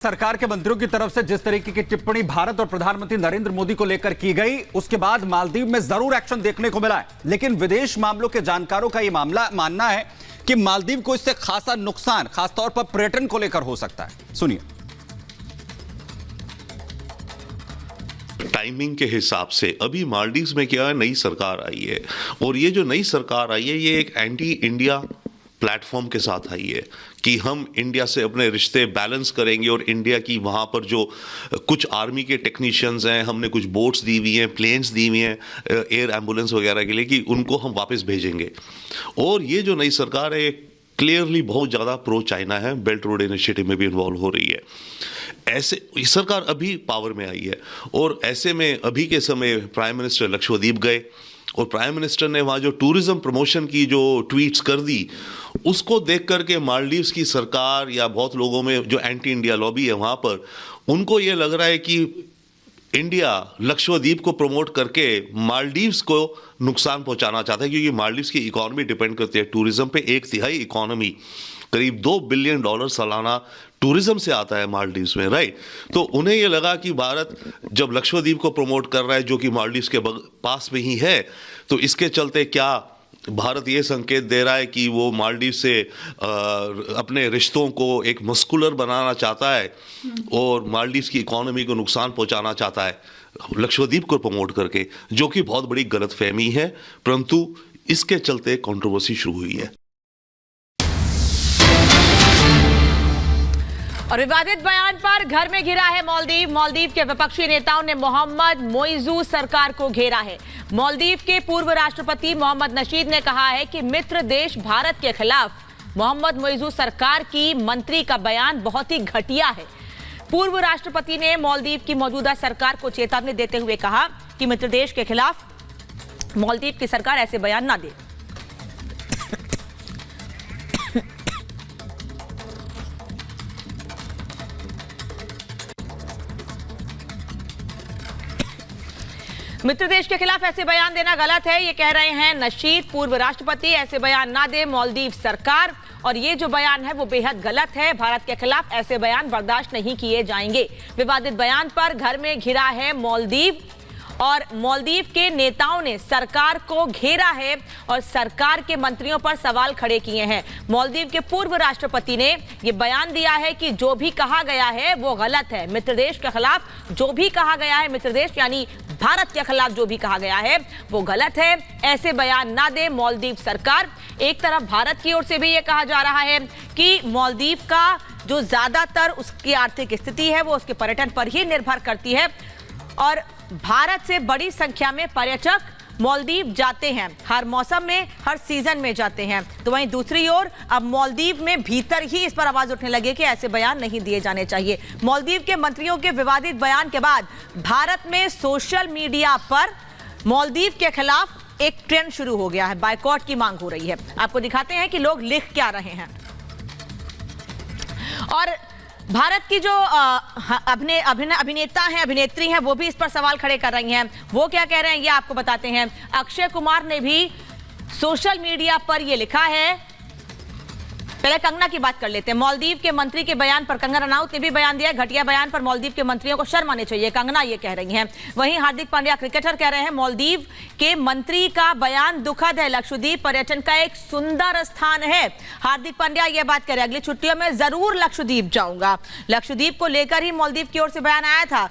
सरकार के मंत्रियों की तरफ से जिस तरीके की टिप्पणी भारत और प्रधानमंत्री नरेंद्र मोदी को लेकर की गई, उसके बाद मालदीव में जरूर एक्शन देखने को मिला है। लेकिन विदेश मामलों के जानकारों का यह मानना है कि मालदीव को इससे खासा नुकसान खासतौर पर पर्यटन को लेकर हो सकता है। सुनिए। टाइमिंग के हिसाब से अभी मालदीव्स में क्या है, नई सरकार आई है और ये जो नई सरकार आई है ये एक एंटी इंडिया प्लेटफॉर्म के साथ आई है कि हम इंडिया से अपने रिश्ते बैलेंस करेंगे और इंडिया की वहाँ पर जो कुछ आर्मी के टेक्नीशियंस हैं, हमने कुछ बोट्स दी हुई हैं, प्लेन्स दी हुई हैं एयर एम्बुलेंस वगैरह के लिए, कि उनको हम वापस भेजेंगे। और ये जो नई सरकार है क्लियरली बहुत ज़्यादा प्रो चाइना है, बेल्ट रोड इनिशिएटिव में भी इन्वॉल्व हो रही है। ऐसे सरकार अभी पावर में आई है और ऐसे में अभी के समय प्राइम मिनिस्टर लक्षद्वीप गए और प्राइम मिनिस्टर ने वहाँ जो टूरिज्म प्रमोशन की जो ट्वीट्स कर दी, उसको देख करके मालदीव्स की सरकार या बहुत लोगों में जो एंटी इंडिया लॉबी है वहाँ पर, उनको ये लग रहा है कि इंडिया लक्षद्वीप को प्रमोट करके मालदीव्स को नुकसान पहुंचाना चाहता है, क्योंकि मालदीव्स की इकोनॉमी डिपेंड करती है टूरिज्म पे। 1/3 इकोनॉमी करीब $2 बिलियन सालाना टूरिज्म से आता है मालदीव्स में, राइट। तो उन्हें ये लगा कि भारत जब लक्षद्वीप को प्रमोट कर रहा है जो कि मालदीव्स के पास में ही है, तो इसके चलते क्या भारत ये संकेत दे रहा है कि वो मालदीव से अपने रिश्तों को एक मस्कुलर बनाना चाहता है और मालदीव्स की इकोनॉमी को नुकसान पहुंचाना चाहता है लक्षद्वीप को प्रमोट करके, जो कि बहुत बड़ी गलतफहमी है। परंतु इसके चलते कंट्रोवर्सी शुरू हुई है। और विवादित बयान पर घर में घिरा है मालदीव। मालदीव के विपक्षी नेताओं ने मोहम्मद मोइजू सरकार को घेरा है। मालदीव के पूर्व राष्ट्रपति मोहम्मद नशीद ने कहा है कि मित्र देश भारत के खिलाफ मोहम्मद मोइजू सरकार की मंत्री का बयान बहुत ही घटिया है। पूर्व राष्ट्रपति ने मालदीव की मौजूदा सरकार को चेतावनी देते हुए कहा कि मित्र देश के खिलाफ मालदीव की सरकार ऐसे बयान ना दे। मित्र देश के खिलाफ ऐसे बयान देना गलत है, ये कह रहे हैं नशीद पूर्व राष्ट्रपति। ऐसे बयान ना दे मालदीव सरकार, और ये जो बयान है वो बेहद गलत है। भारत के खिलाफ ऐसे बयान बर्दाश्त नहीं किए जाएंगे। विवादित बयान पर घर में घिरा है मालदीव और मालदीव के नेताओं ने सरकार को घेरा है और सरकार के मंत्रियों पर सवाल खड़े किए हैं। मालदीव के पूर्व राष्ट्रपति ने यह बयान दिया है कि जो भी कहा गया है वो गलत है। मित्र देश के खिलाफ जो भी कहा गया है, मित्र देश यानी भारत के खिलाफ जो भी कहा गया है वो गलत है। ऐसे बयान ना दे मालदीव सरकार। एक तरफ भारत की ओर से भी ये कहा जा रहा है कि मालदीव का जो ज्यादातर उसकी आर्थिक स्थिति है वो उसके पर्यटन पर ही निर्भर करती है और भारत से बड़ी संख्या में पर्यटक मालदीव जाते हैं, हर मौसम में, हर सीजन में जाते हैं। तो वहीं दूसरी ओर अब मालदीव में भीतर ही इस पर आवाज उठने लगी कि ऐसे बयान नहीं दिए जाने चाहिए। मालदीव के मंत्रियों के विवादित बयान के बाद भारत में सोशल मीडिया पर मालदीव के खिलाफ एक ट्रेंड शुरू हो गया है, बायकॉट की मांग हो रही है। आपको दिखाते हैं कि लोग लिख क्या रहे हैं। और भारत की जो अभिनेता हैं, अभिनेत्री हैं, वो भी इस पर सवाल खड़े कर रही हैं। वो क्या कह रहे हैं ये आपको बताते हैं। अक्षय कुमार ने भी सोशल मीडिया पर ये लिखा है। पहले कंगना की बात कर लेते हैं। मालदीव के मंत्री के बयान पर कंगना रनौत ने भी बयान दिया। घटिया बयान पर मालदीव के मंत्रियों को शर्म आनी चाहिए, कंगना ये कह रही हैं। वहीं हार्दिक पांड्या क्रिकेटर कह रहे हैं मालदीव के मंत्री का बयान दुखद है, लक्षद्वीप पर्यटन का एक सुंदर स्थान है। हार्दिक पांड्या ये बात कह रहे हैं अगली छुट्टियों में जरूर लक्षद्वीप जाऊंगा। लक्षद्वीप को लेकर ही मालदीव की ओर से बयान आया था।